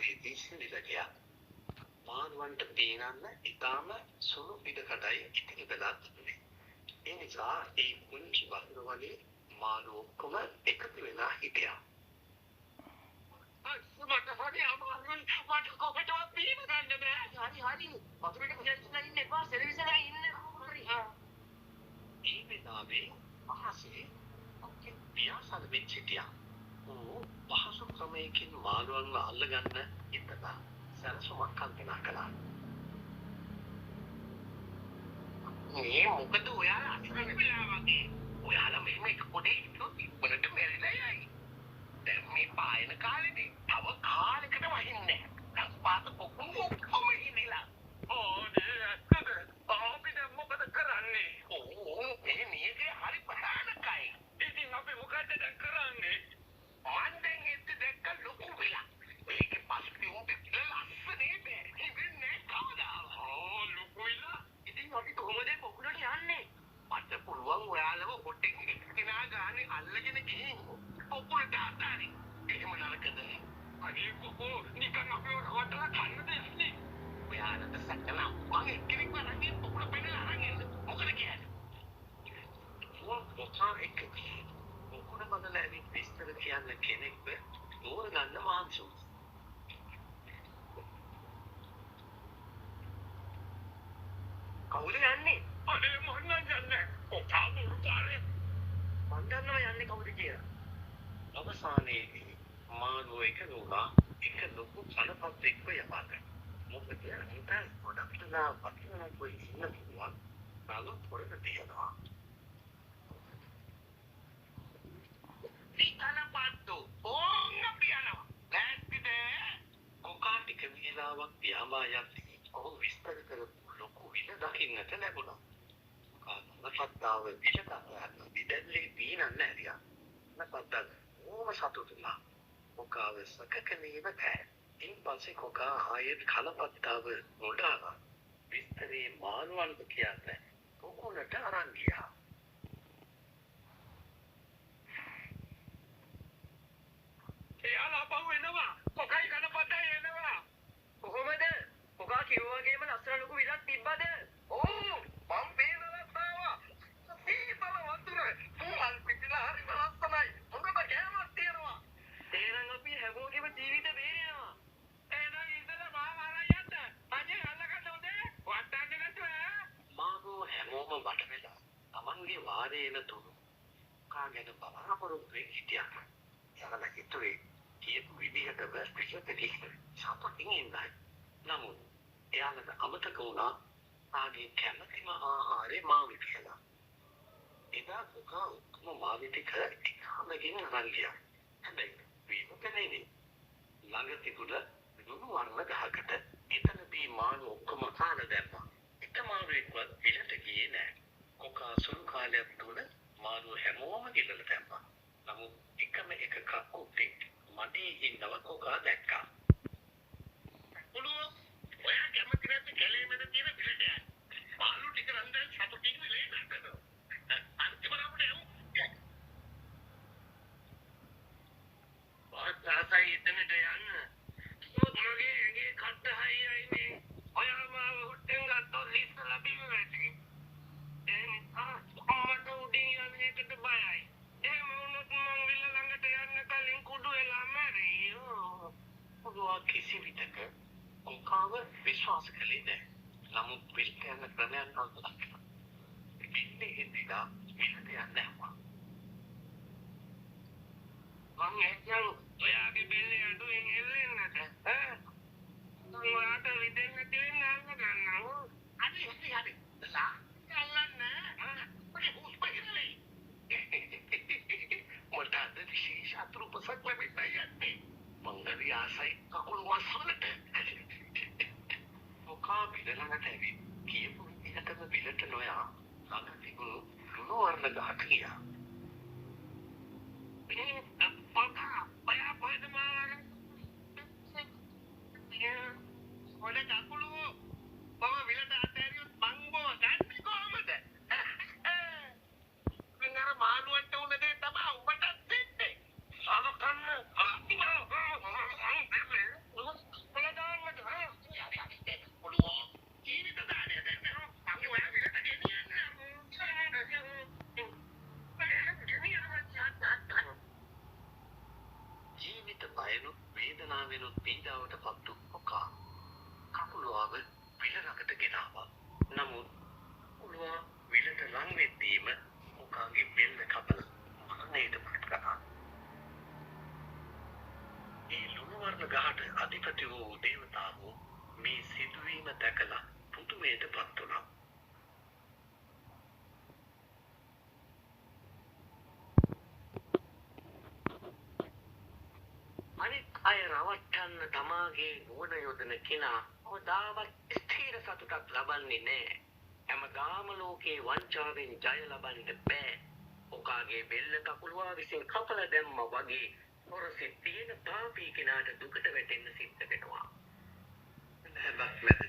මාළුවේදී සිඳිලා ගියා. මාළුවන්ට පීනන්න ඉතාම සුළු ඉඩකඩයි ඉතිරි වෙලා තිබුණේ. ඒ නිසා ඒ පුංචි වතුරවලේ මාළු ඔක්කොම එකතු වෙලා හිටියා. මට හරි අමාරුයි. මට කොහෙටවත් පීන ගන්න බෑ. හරි. වතුරේට පිටින් ඉන්න එපා. සෙලවිසලා ඉන්න හරි. ඒ වෙලාවේ අහසේ ඔක්කේ පියාසල් වෙච්ච හිටියා. පහසු ක්‍රමයකින් මාළුවන්ව අල්ලගන්න ඉතලා සැලසුමක් කල්පනා කළා. මේ මොකද ඔයාලා අසරණ වෙලා වගේ? ඔයාලා මෙහෙම එක පොඩේ ඉන්නොත් ඉක්මනට මැරිලා යයි. දැන් මේ පායන කාලේදී තව කාලෙකට වහින්නේ නැහැ. රස්පාත පොකුණු ඔක්කොම ඉනිලා. ඕනේ අක්කද? අපිට මොකද කරන්නේ? මේ නියගේ හරි පහානකයි. ඉතින් අපි මොකද කරන්නේ? මන්දෙන් ඉත දැක්ක ලොකු වෙලා. මේකේ පස්සේ උඹේ ලස්සනේ බෑ. ඉන්නේ කවදාවත්. ලොකු වෙලා. ඉතින් අපි කොහොමද පොකුණට යන්නේ? මට පුළුවන් ඔයාලව හොටෙන් එක්කෙනා ගානේ අල්ලගෙන ගිහින් පොකුණට අතාරි. එහෙම නරකද? අනේ කොහො නිකන් අපේ රවටලා කන්න දෙන්නේ. ඔයාලට සැකලා මම එක්කෙනෙක් වරන්නේ පොකුණ පෙන්නලා අරන් එන්න. මොකද කියන්නේ? පොකුණ එක්කේ පොකුණ බඳලා ඇවිත් විස්තර කියන්න කෙනෙක්ව තෝරගන්න මාංශු. කවුද යන්නේ? අනේ මම යන්නේ. කොහාද උතාරේ? මන් දන්නවා යන්නේ කවුද කියලා. අවසානයේදී මාළුව එක නුනා එක ලොකු කලපත් එක්ක යපාත. මොකද හිතන් පොඩක් තුලා වටිනා કોઈ ඉන්න පුළුවන්. බලු පොරට තියනවා. Ikan pato, piano. Let's කොකා ටික වේලාවක් පියාඹා යද්දී ඔහු විස්තර කරපු ලොකු විල දකින්නට ලැබුණා. නපත්තාව විෂකාරයන් විදල්ලේ පීනන්න ඇරියා. නපත්තා ඕම සතුටුලා. කොකාව සකකනේව තෑ. ඉන් පස්සේ කොකා ආයෙත් කලපත්තාව නොඩාවා. විස්තරේ මාළුවන්ට කියන්නේ කොකුලට අරන් ගියා. එයාලා පහු එනවා. කොකයි කනපතයි එනවා. කොහොමද? කොකා කිව්වාගේම ලස්සන ලොකු විලක් තිබ්බද? ඔව්. මම පේනවත් ආවා. සීතල වතුර. පුල් පිටිලා හරි ලස්සනයි. හොඳට කෑමක් තියෙනවා. එහෙනම් අපි හැමෝගෙම ජීවිත බේරෙනවා. එහෙනම් ඉතල මාව අරන් යන්න. අනේ අල්ලගන්න හොඳේ. වටන්න නැතුව. මාගෝ හැමෝම වට වෙලා Tamanගේ වාරේ එන තුරු කාගෙන බලාපොරොත්තු වෙ හිටියා. යකලා හිතුවේ කියපු විදිහටම පිටතට සතුටින් ඉන්නයි. නමුත් එයාලට අමතක වුණා ආගේ කැමතිම ආහාරේ මාළු කියලා. එදා කොකා ඔක්කොම මාළු ටික ඉක්මනකින් අරන් ගියා. හැබැයි විමුකනේ ළඟ තිබුණ දුණු වර්ණ ගහකට එතනදී මාළු ඔක්කොම කාලා දැම්මා. එක මාළුවෙක්වත් පිටට ගියේ නැහැ. කොකා සුළු කාලයක් තුළ මාළු හැමෝම ගිලලා දැම්මා. නමුත් එකම එක කක්කුට්ටෙක් මඩේ ඉන්නව කොකා දැක්කා. ඔයා කැමති නැති කැලේ මැද තියෙන පිළට යන්න. මාළු ටික නම් දැන් සතුටින් විලේ නැතනවා. අන්තිමට අපිට යමු. වාතාසයි එතනට යන්න. මගේ ඇඟේ කට්ට හයියයිනේ. ඔයා මාව හොට්ටෙන් ගත්තොත් ලිස්ස ලැබීම වැටි. අම්මට උඩින් යන එකට බයයි. එහෙම වුණොත් මං විල ළඟට යන්න කලින් කුඩු වෙලා මැරෙයියෝ. පුදුවා කිසි විටක කොකාව විශ්වාස කළේ නැහැ. නමුත් විල් යන ක්‍රමයන් අල්ලලා. ඉන්නේ හින්දා විලට යන්න හැමෝම. මං එක්කන් ඔයාගේ බෙල්ලේ අඩුවෙන් එල්ලෙන්නද? ඔයාට විදෙන්න දෙන්න අල්ල ගන්නවා. හරි. ලා අල්ලන්න. ඔය උස්පෙන්නේ. මට අද විශේෂ අතුරුපසක් ලැබෙන්නයි යන්නේ. මංගලී ආසයි කකුල් වස්සලට. කොකා විල ළඟට ඇවිත් කියපු විදිහටම විලට නොයා ළඟ තිබුණු ලුණු වර්ණ ගහට ගියා. කොකා ඔයා කොහෙද මාව ඔය කකුල මම විලට අතෑරියොත් මං බෝ ගන්නේ කොහමද? මං මාළුවන්ට උන දේ තමයි උඹට දෙන්නේ. අර කන්න බයනුත් වේදනාවෙනුත් පීඩාවට පත් වූ ඔකා කකුලුවාව විල ළඟට ගෙනාවා. නමුත් කකුලුවා විලට ලං වෙද්දීම ඔකාගේ බෙල්ල කපලා මරණයට පත් කළා. ඒ ලුණු වර්ණ ගහට අධිපති වූ දේවතාවෝ මේ සිදුවීම දැකලා පුදුමයට පත් වුණා. අනිත් අය රවට්ටන්න තමාගේ නුවණ යොදන කෙනා කවදාවත් ස්ථිර සතුටක් ලබන්නේ නැහැ. හැමදාම ලෝකේ වංචාවෙන් ජය ලබන්න බෑ. ඔකාගේ බෙල්ල කකුලුවා විසින් කපලා දැම්මා වගේ හොරසිට තියෙන පාපී කෙනාට දුකට වැටෙන්න සිද්ධ වෙනවා. හැබැයි